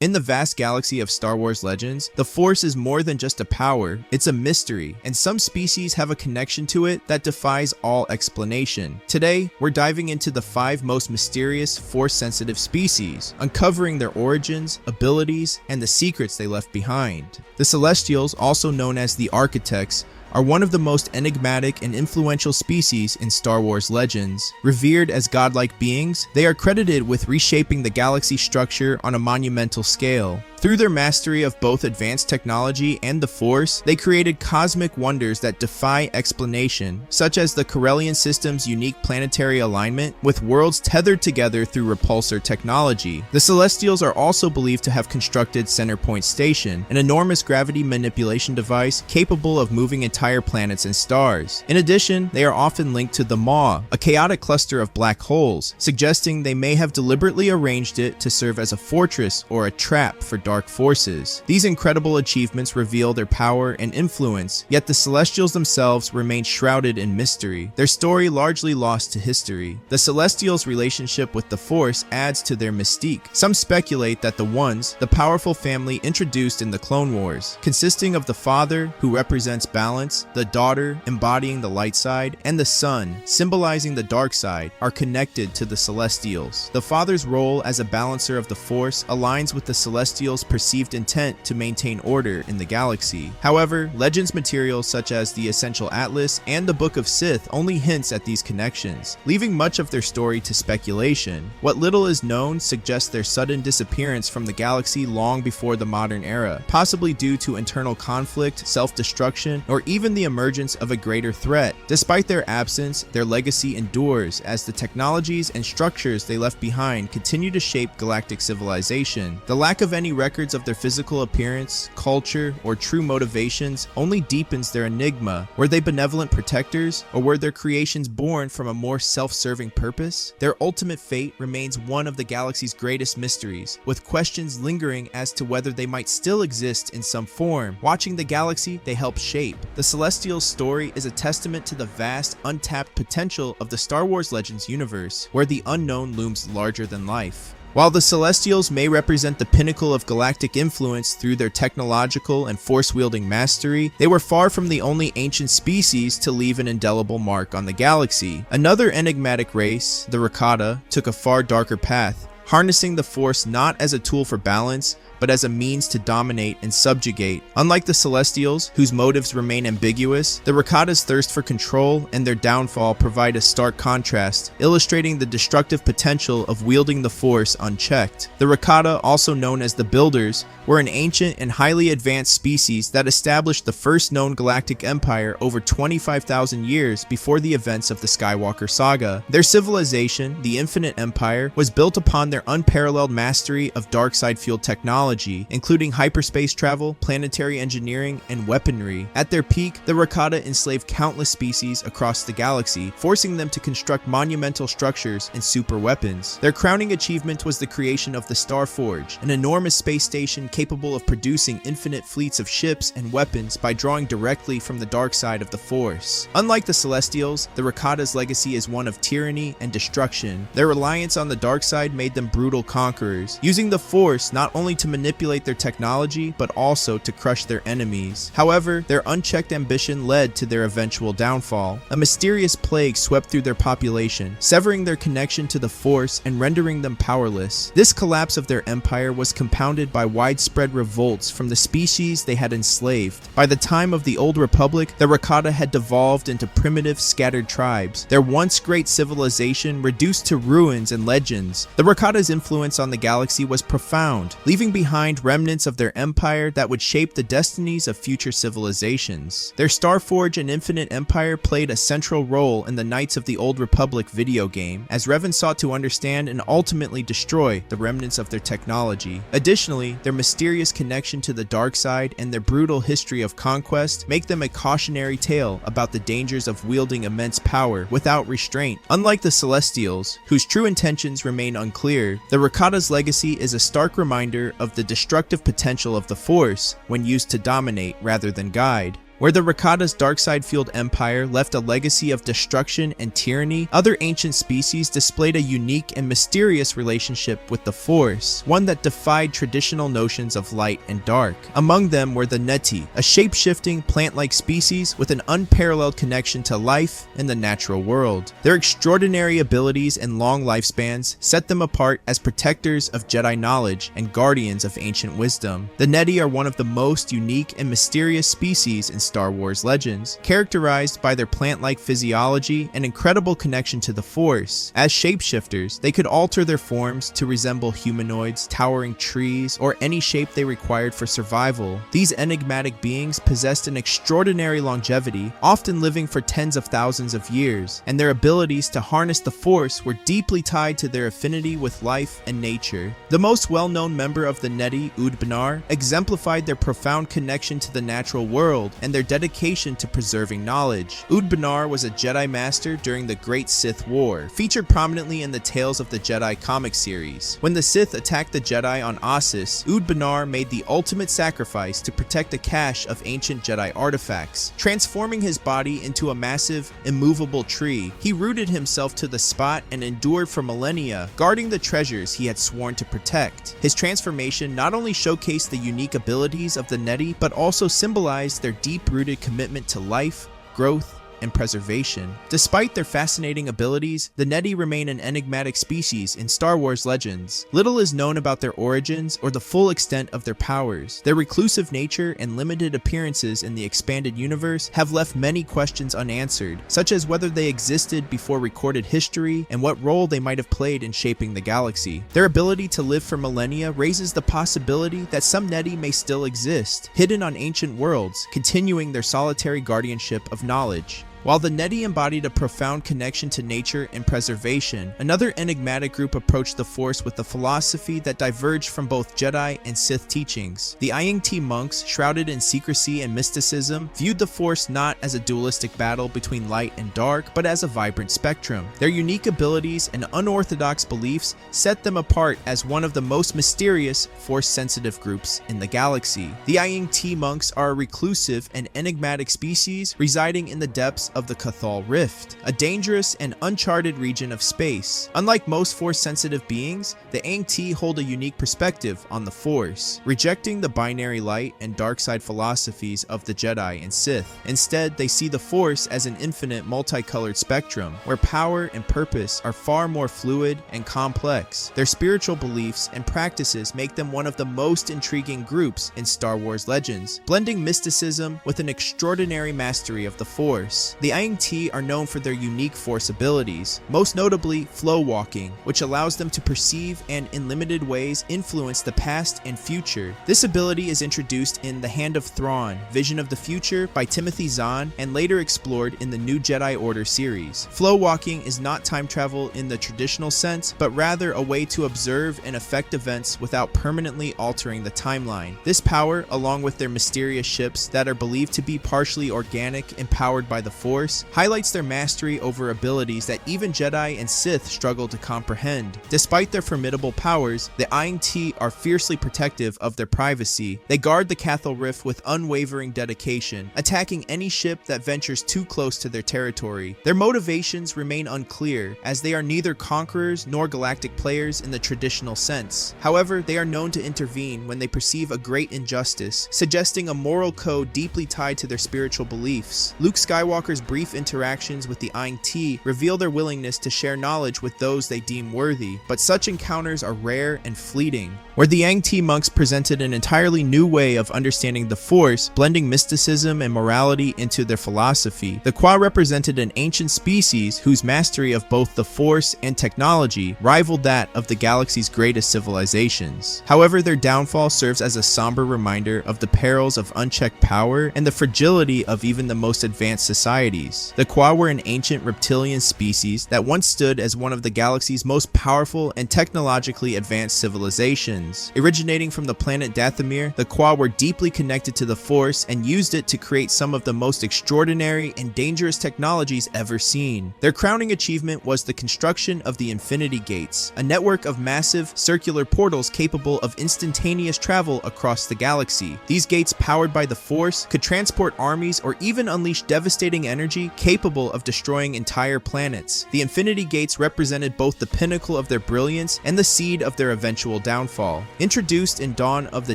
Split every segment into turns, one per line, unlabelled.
In the vast galaxy of Star Wars legends, the Force is more than just a power, it's a mystery, and some species have a connection to it that defies all explanation. Today, we're diving into the 5 most mysterious Force-sensitive species, uncovering their origins, abilities, and the secrets they left behind. The Celestials, also known as the Architects, are one of the most enigmatic and influential species in Star Wars legends. Revered as godlike beings, they are credited with reshaping the galaxy's structure on a monumental scale. Through their mastery of both advanced technology and the Force, they created cosmic wonders that defy explanation, such as the Corellian system's unique planetary alignment, with worlds tethered together through repulsor technology. The Celestials are also believed to have constructed Centerpoint Station, an enormous gravity manipulation device capable of moving entire planets and stars. In addition, they are often linked to the Maw, a chaotic cluster of black holes, suggesting they may have deliberately arranged it to serve as a fortress or a trap for dark forces. These incredible achievements reveal their power and influence, yet the Celestials themselves remain shrouded in mystery, their story largely lost to history. The Celestials' relationship with the Force adds to their mystique. Some speculate that the Ones, the powerful family introduced in the Clone Wars, consisting of the father, who represents balance, the daughter, embodying the light side, and the son, symbolizing the dark side, are connected to the Celestials. The father's role as a balancer of the Force aligns with the Celestials' perceived intent to maintain order in the galaxy. However, Legends materials such as the Essential Atlas and the Book of Sith only hints at these connections, leaving much of their story to speculation. What little is known suggests their sudden disappearance from the galaxy long before the modern era, possibly due to internal conflict, self-destruction, or even the emergence of a greater threat. Despite their absence, their legacy endures as the technologies and structures they left behind continue to shape galactic civilization. The lack of any records of their physical appearance, culture, or true motivations only deepens their enigma. Were they benevolent protectors, or were their creations born from a more self-serving purpose? Their ultimate fate remains one of the galaxy's greatest mysteries, with questions lingering as to whether they might still exist in some form. Watching the galaxy they help shape, the Celestials' story is a testament to the vast, untapped potential of the Star Wars Legends universe, where the unknown looms larger than life. While the Celestials may represent the pinnacle of galactic influence through their technological and force-wielding mastery, they were far from the only ancient species to leave an indelible mark on the galaxy. Another enigmatic race, the Rakata, took a far darker path, harnessing the Force not as a tool for balance, but as a means to dominate and subjugate. Unlike the Celestials, whose motives remain ambiguous, the Rakata's thirst for control and their downfall provide a stark contrast, illustrating the destructive potential of wielding the Force unchecked. The Rakata, also known as the Builders, were an ancient and highly advanced species that established the first known galactic empire over 25,000 years before the events of the Skywalker saga. Their civilization, the Infinite Empire, was built upon their unparalleled mastery of dark-side-fueled technology, including hyperspace travel, planetary engineering, and weaponry. At their peak, the Rakata enslaved countless species across the galaxy, forcing them to construct monumental structures and super weapons. Their crowning achievement was the creation of the Star Forge, an enormous space station capable of producing infinite fleets of ships and weapons by drawing directly from the dark side of the Force. Unlike the Celestials, the Rakata's legacy is one of tyranny and destruction. Their reliance on the dark side made them brutal conquerors, using the Force not only to manipulate their technology, but also to crush their enemies. However, their unchecked ambition led to their eventual downfall. A mysterious plague swept through their population, severing their connection to the Force and rendering them powerless. This collapse of their empire was compounded by widespread revolts from the species they had enslaved. By the time of the Old Republic, the Rakata had devolved into primitive, scattered tribes, their once great civilization reduced to ruins and legends. The Rakata's influence on the galaxy was profound, leaving behind remnants of their empire that would shape the destinies of future civilizations. Their Starforge and Infinite Empire played a central role in the Knights of the Old Republic video game, as Revan sought to understand and ultimately destroy the remnants of their technology. Additionally, their mysterious connection to the dark side and their brutal history of conquest make them a cautionary tale about the dangers of wielding immense power without restraint. Unlike the Celestials, whose true intentions remain unclear, the Rakata's legacy is a stark reminder of the destructive potential of the Force when used to dominate rather than guide. Where the Rakata's dark-side-fueled empire left a legacy of destruction and tyranny, other ancient species displayed a unique and mysterious relationship with the Force, one that defied traditional notions of light and dark. Among them were the Neti, a shape-shifting, plant-like species with an unparalleled connection to life and the natural world. Their extraordinary abilities and long lifespans set them apart as protectors of Jedi knowledge and guardians of ancient wisdom. The Neti are one of the most unique and mysterious species in Star Wars Legends, characterized by their plant-like physiology and incredible connection to the Force. As shapeshifters, they could alter their forms to resemble humanoids, towering trees, or any shape they required for survival. These enigmatic beings possessed an extraordinary longevity, often living for tens of thousands of years, and their abilities to harness the Force were deeply tied to their affinity with life and nature. The most well-known member of the Neti, Ud-Banar, exemplified their profound connection to the natural world and their dedication to preserving knowledge. Ud-Banar was a Jedi Master during the Great Sith War, featured prominently in the Tales of the Jedi comic series. When the Sith attacked the Jedi on Ossus, Ud-Banar made the ultimate sacrifice to protect a cache of ancient Jedi artifacts. Transforming his body into a massive, immovable tree, he rooted himself to the spot and endured for millennia, guarding the treasures he had sworn to protect. His transformation not only showcased the unique abilities of the Neti, but also symbolized their deep-rooted commitment to life, growth, and preservation. Despite their fascinating abilities, the Neti remain an enigmatic species in Star Wars Legends. Little is known about their origins or the full extent of their powers. Their reclusive nature and limited appearances in the expanded universe have left many questions unanswered, such as whether they existed before recorded history and what role they might have played in shaping the galaxy. Their ability to live for millennia raises the possibility that some Neti may still exist, hidden on ancient worlds, continuing their solitary guardianship of knowledge. While the Neti embodied a profound connection to nature and preservation, another enigmatic group approached the Force with a philosophy that diverged from both Jedi and Sith teachings. The Aing-Tii Monks, shrouded in secrecy and mysticism, viewed the Force not as a dualistic battle between light and dark, but as a vibrant spectrum. Their unique abilities and unorthodox beliefs set them apart as one of the most mysterious, Force-sensitive groups in the galaxy. The Aing-Tii Monks are a reclusive and enigmatic species residing in the depths of the Cathal Rift, a dangerous and uncharted region of space. Unlike most Force-sensitive beings, the Aing-Tii hold a unique perspective on the Force, rejecting the binary light and dark side philosophies of the Jedi and Sith. Instead, they see the Force as an infinite, multicolored spectrum, where power and purpose are far more fluid and complex. Their spiritual beliefs and practices make them one of the most intriguing groups in Star Wars Legends, blending mysticism with an extraordinary mastery of the Force. The Aing-Tii are known for their unique Force abilities, most notably flow walking, which allows them to perceive and, in limited ways, influence the past and future. This ability is introduced in The Hand of Thrawn, Vision of the Future by Timothy Zahn, and later explored in the New Jedi Order series. Flow walking is not time travel in the traditional sense, but rather a way to observe and affect events without permanently altering the timeline. This power, along with their mysterious ships that are believed to be partially organic and powered by the Force, highlights their mastery over abilities that even Jedi and Sith struggle to comprehend. Despite their formidable powers, the Aing-Tii are fiercely protective of their privacy. They guard the Cathal Rift with unwavering dedication, attacking any ship that ventures too close to their territory. Their motivations remain unclear, as they are neither conquerors nor galactic players in the traditional sense. However, they are known to intervene when they perceive a great injustice, suggesting a moral code deeply tied to their spiritual beliefs. Luke Skywalker's brief interactions with the Aing-Tii reveal their willingness to share knowledge with those they deem worthy, but such encounters are rare and fleeting. Where the Aing-Tii Monks presented an entirely new way of understanding the Force, blending mysticism and morality into their philosophy, the Kwa represented an ancient species whose mastery of both the Force and technology rivaled that of the galaxy's greatest civilizations. However, their downfall serves as a somber reminder of the perils of unchecked power and the fragility of even the most advanced societies. societies. The Kwa were an ancient reptilian species that once stood as one of the galaxy's most powerful and technologically advanced civilizations. Originating from the planet Dathomir, the Kwa were deeply connected to the Force and used it to create some of the most extraordinary and dangerous technologies ever seen. Their crowning achievement was the construction of the Infinity Gates, a network of massive, circular portals capable of instantaneous travel across the galaxy. These gates, powered by the Force, could transport armies or even unleash devastating energy capable of destroying entire planets. The Infinity Gates represented both the pinnacle of their brilliance and the seed of their eventual downfall. Introduced in Dawn of the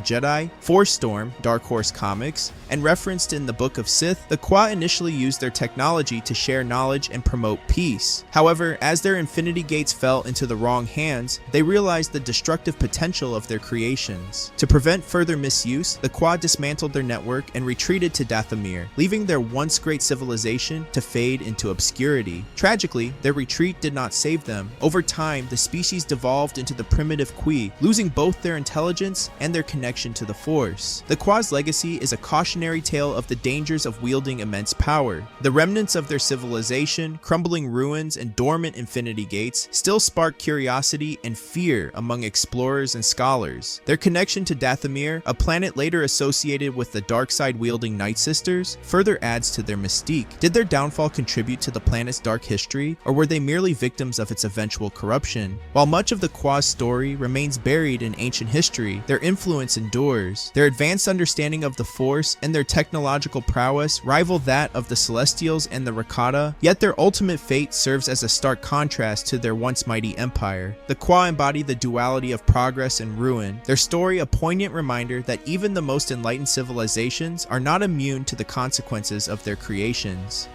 Jedi, Force Storm, Dark Horse Comics, and referenced in the Book of Sith, the Kwa initially used their technology to share knowledge and promote peace. However, as their Infinity Gates fell into the wrong hands, they realized the destructive potential of their creations. To prevent further misuse, the Kwa dismantled their network and retreated to Dathomir, leaving their once great civilization to fade into obscurity. Tragically, their retreat did not save them. Over time, the species devolved into the primitive Kui, losing both their intelligence and their connection to the Force. The Kwa's legacy is a cautionary tale of the dangers of wielding immense power. The remnants of their civilization, crumbling ruins, and dormant Infinity Gates still spark curiosity and fear among explorers and scholars. Their connection to Dathomir, a planet later associated with the dark side wielding Night Sisters, further adds to their mystique. Did their downfall contribute to the planet's dark history, or were they merely victims of its eventual corruption? While much of the Kwa's story remains buried in ancient history, their influence endures. Their advanced understanding of the Force and their technological prowess rival that of the Celestials and the Rakata, yet their ultimate fate serves as a stark contrast to their once mighty empire. The Kwa embody the duality of progress and ruin, their story a poignant reminder that even the most enlightened civilizations are not immune to the consequences of their creations.